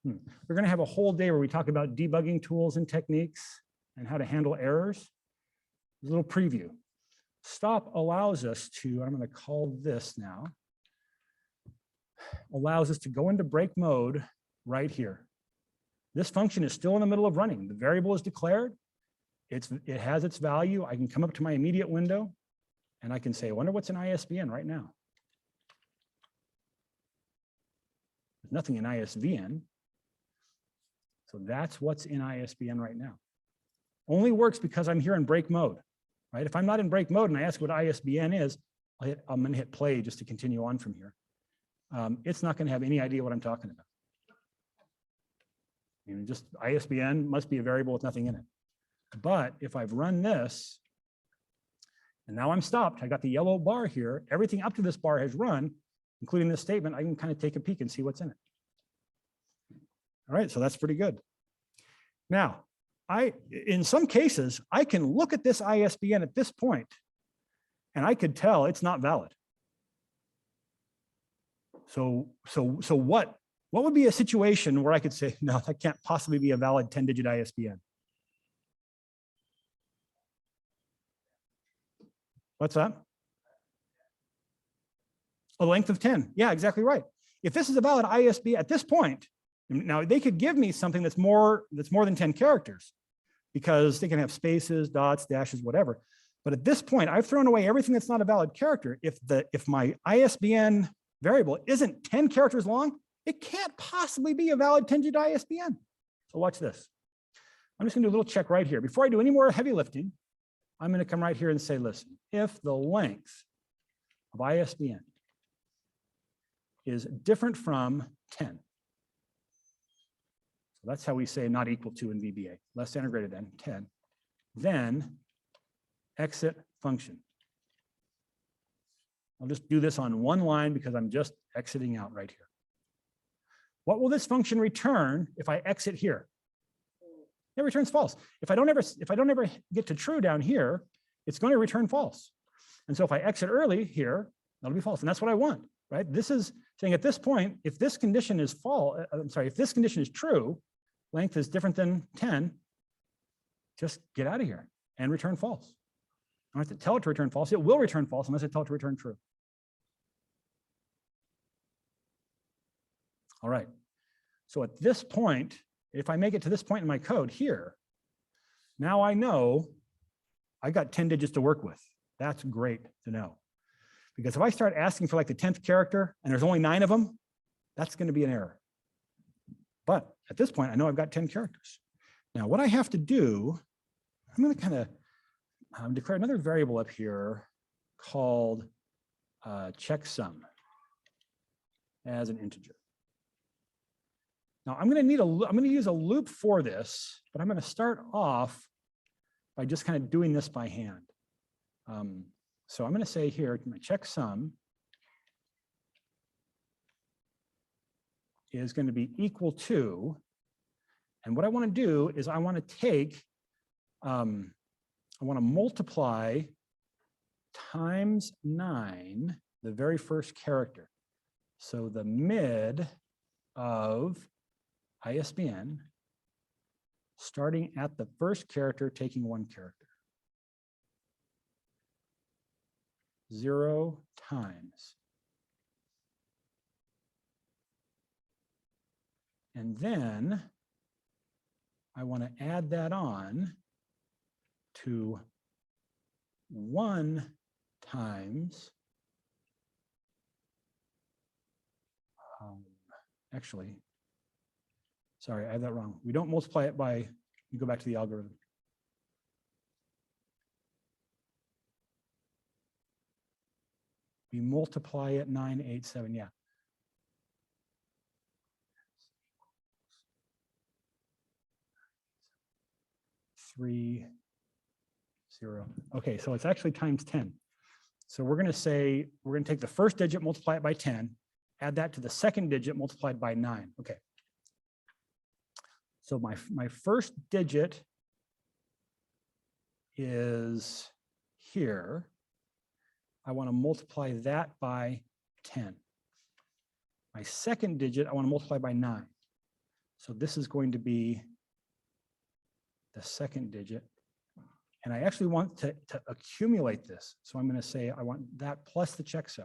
We're going to have a whole day where we talk about debugging tools and techniques and how to handle errors. A little preview. Stop allows us to, I'm going to call this now, allows us to go into break mode right here. This function is still in the middle of running. The variable is declared. It has its value. I can come up to my immediate window and I can say, I wonder what's in ISBN right now. There's nothing in ISBN. So that's what's in ISBN right now. Only works because I'm here in break mode, right? If I'm not in break mode and I ask what ISBN is, I'm going to hit play just to continue on from here. It's not going to have any idea what I'm talking about. I mean, just ISBN must be a variable with nothing in it. But if I've run this, and now I'm stopped, I got the yellow bar here, everything up to this bar has run, including this statement, I can kind of take a peek and see what's in it. All right, so that's pretty good. Now, in some cases, I can look at this ISBN at this point, and I could tell it's not valid. So what would be a situation where I could say, no, that can't possibly be a valid 10-digit ISBN? What's that? A length of 10. Yeah, exactly right. If this is a valid ISBN at this point, now they could give me something that's more than 10 characters because they can have spaces, dots, dashes, whatever. But at this point, I've thrown away everything that's not a valid character. If my ISBN variable isn't 10 characters long, it can't possibly be a valid 10-digit ISBN. So watch this. I'm just going to do a little check right here. Before I do any more heavy lifting, I'm going to come right here and say, listen, if the length of ISBN is different from 10, so that's how we say not equal to in VBA, less than or greater than 10, then exit function. I'll just do this on one line because I'm just exiting out right here. What will this function return if I exit here? It returns false. If I don't ever get to true down here, it's going to return false. And so if I exit early here, that'll be false. And that's what I want, right? This is saying at this point, if this condition is false, if this condition is true, length is different than 10, just get out of here and return false. I don't have to tell it to return false. It will return false unless I tell it to return true. All right. So at this point, if I make it to this point in my code here, now I know I got 10 digits to work with. That's great to know. Because if I start asking for like the 10th character and there's only 9 of them, that's going to be an error. But at this point, I know I've got 10 characters. Now, what I have to do, I'm going to kind of declare another variable up here called checksum as an integer. Now I'm going to use a loop for this, but I'm going to start off by just kind of doing this by hand. So I'm going to say here, my checksum is going to be equal to, And what I want to do is I want to take, I want to multiply times 9, the very first character. So the mid of ISBN, starting at the first character, taking 1 character. 0 times. And then I want to add that on to 1 times, actually, sorry, I have that wrong. We don't multiply it by, you go back to the algorithm. We multiply it 9, 8, 7, yeah. Three, 0. Okay, so it's actually times 10. So we're going to say, we're going to take the first digit, multiply it by 10, add that to the second digit multiplied by 9. Okay. So my first digit is here. I want to multiply that by 10. My second digit, I want to multiply by 9. So this is going to be the second digit. And I actually want to accumulate this. So I'm going to say I want that plus the checksum.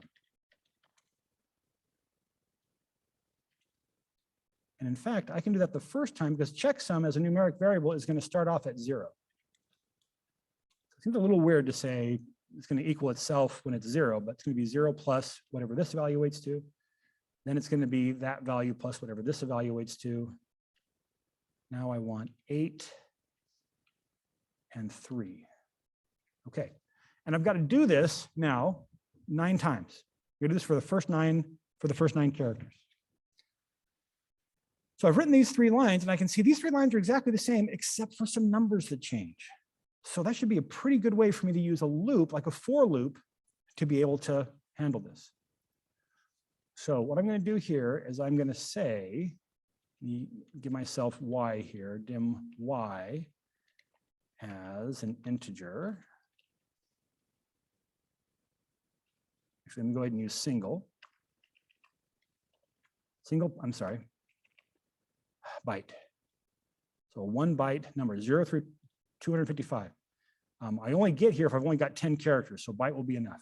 And in fact, I can do that the first time because checksum as a numeric variable is going to start off at 0. It seems a little weird to say it's going to equal itself when it's 0, but it's going to be 0 plus whatever this evaluates to. Then it's going to be that value plus whatever this evaluates to. Now I want 8 and 3. Okay, and I've got to do this now 9 times. We're going to do this for the first 9 characters. So I've written these 3 lines, and I can see these 3 lines are exactly the same, except for some numbers that change. So that should be a pretty good way for me to use a loop, like a for loop, to be able to handle this. So what I'm going to do here is I'm going to say, give myself y here, dim y as an integer. Actually, I'm going to go ahead and use single, I'm sorry, byte. So 1 byte number, 0 through 255. I only get here if I've only got 10 characters, so byte will be enough.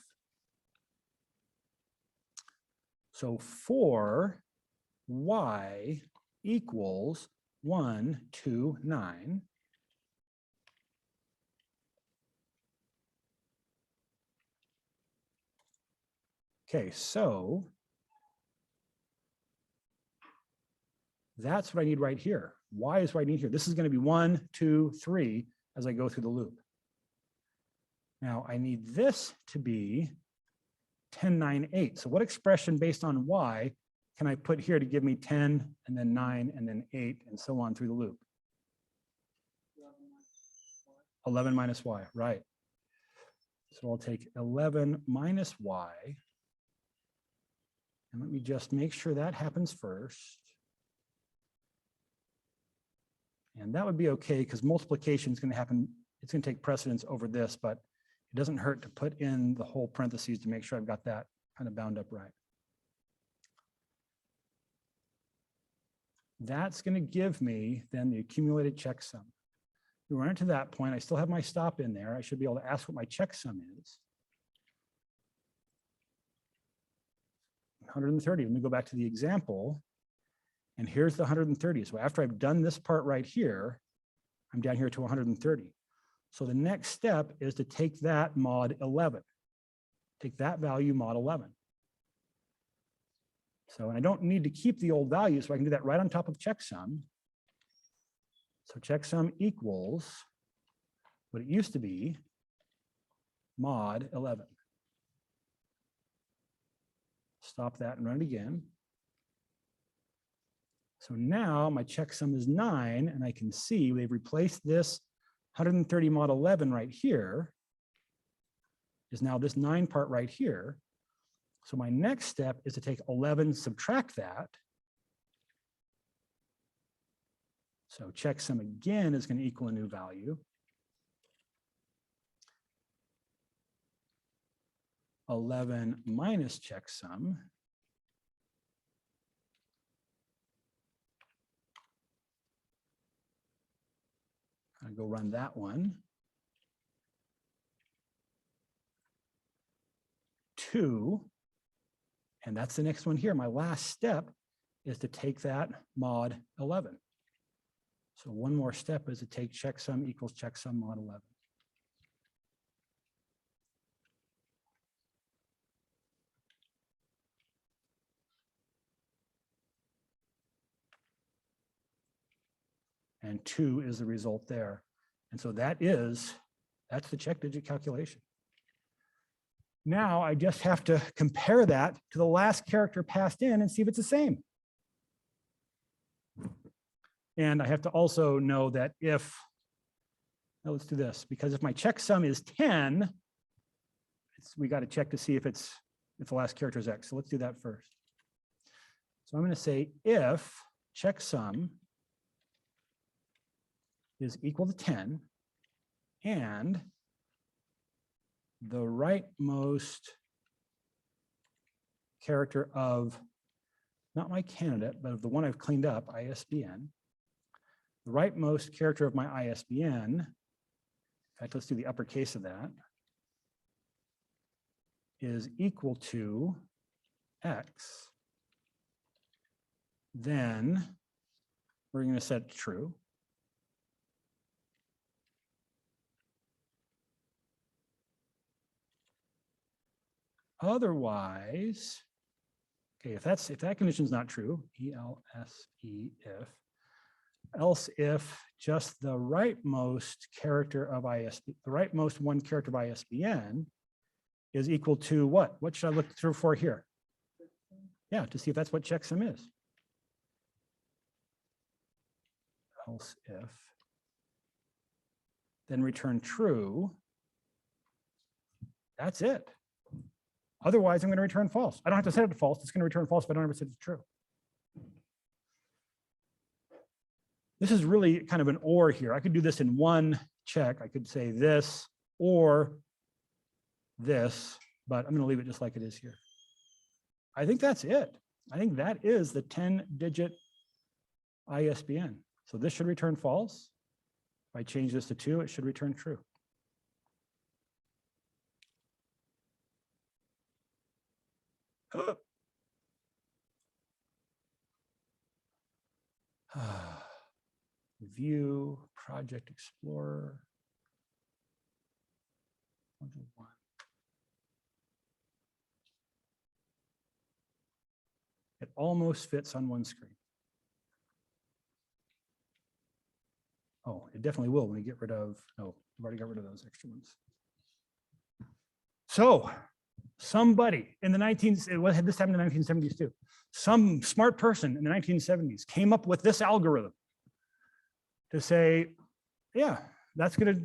So for y equals 1, 2, 9, okay, so that's what I need right here. Y is what I need here. This is going to be 1, 2, 3 as I go through the loop. Now I need this to be 10, 9, 8. So what expression based on y can I put here to give me 10 and then 9 and then 8 and so on through the loop? 11 minus y, right. So I'll take 11 minus y. And let me just make sure that happens first. And that would be okay because multiplication is going to happen. It's going to take precedence over this, but it doesn't hurt to put in the whole parentheses to make sure I've got that kind of bound up right. That's going to give me then the accumulated checksum. We run it to that point. I still have my stop in there. I should be able to ask what my checksum is. 130. Let me go back to the example. And here's the 130. So after I've done this part right here, I'm down here to 130. So the next step is to take that mod 11. Take that value mod 11. So, and I don't need to keep the old value, so I can do that right on top of checksum. So checksum equals what it used to be, mod 11. Stop that and run it again. So now my checksum is 9, and I can see they've replaced this 130 mod 11 right here is now this 9 part right here. So my next step is to take 11, subtract that. So checksum again is going to equal a new value. 11 minus checksum. I'll go run that one. 2, and that's the next one here. My last step is to take that mod 11. So one more step is to take checksum equals checksum mod 11. And 2 is the result there. And so that's the check digit calculation. Now I just have to compare that to the last character passed in and see if it's the same. And I have to also know that if, now let's do this, because if my checksum is 10, we got to check to see if the last character is X. So let's do that first. So I'm going to say if checksum is equal to 10 and the rightmost character of, not my candidate, but of the one I've cleaned up, ISBN, the rightmost character of my ISBN, in fact, let's do the uppercase of that, is equal to X, then we're going to set true. Otherwise, okay, if that condition is not true, ELSE else if just the rightmost character of ISBN, the rightmost one character of ISBN is equal to what? What should I look through for here? Yeah, to see if that's what checksum is. Else if, then return true. That's it. Otherwise, I'm going to return false. I don't have to set it to false. It's going to return false if I don't ever set it to true. This is really kind of an or here. I could do this in one check. I could say this or this, but I'm going to leave it just like it is here. I think that's it. I think that is the 10-digit ISBN. So this should return false. If I change this to 2, it should return true. View, Project Explorer. Module 1. It almost fits on one screen. Oh, it definitely will when we get rid of, no, I've already got rid of those extra ones. So somebody in the this happened in the 1970s too. Some smart person in the 1970s came up with this algorithm to say, yeah, that's gonna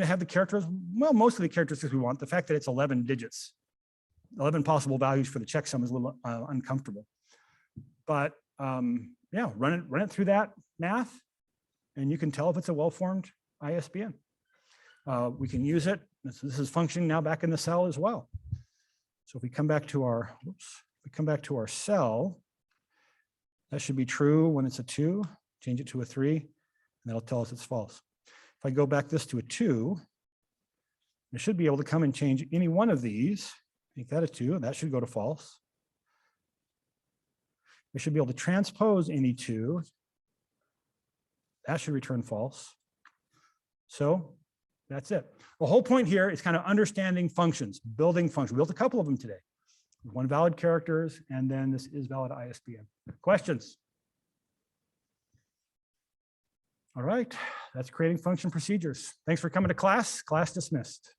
have the characters, well, most of the characteristics we want. The fact that it's 11 digits, 11 possible values for the checksum is a little uncomfortable. But yeah, run it through that math, and you can tell if it's a well-formed ISBN. We can use it. This is functioning now back in the cell as well. So if we come back to our, cell, that should be true when it's a 2. Change it to a 3, and that'll tell us it's false. If I go back this to a 2, it should be able to come and change any one of these. Make that a 2, and that should go to false. We should be able to transpose any 2. That should return false. So that's it. The whole point here is kind of understanding functions, building functions. We built a couple of them today. One valid characters, and then this is valid ISBN. Questions? All right, that's creating function procedures. Thanks for coming to class. Class dismissed.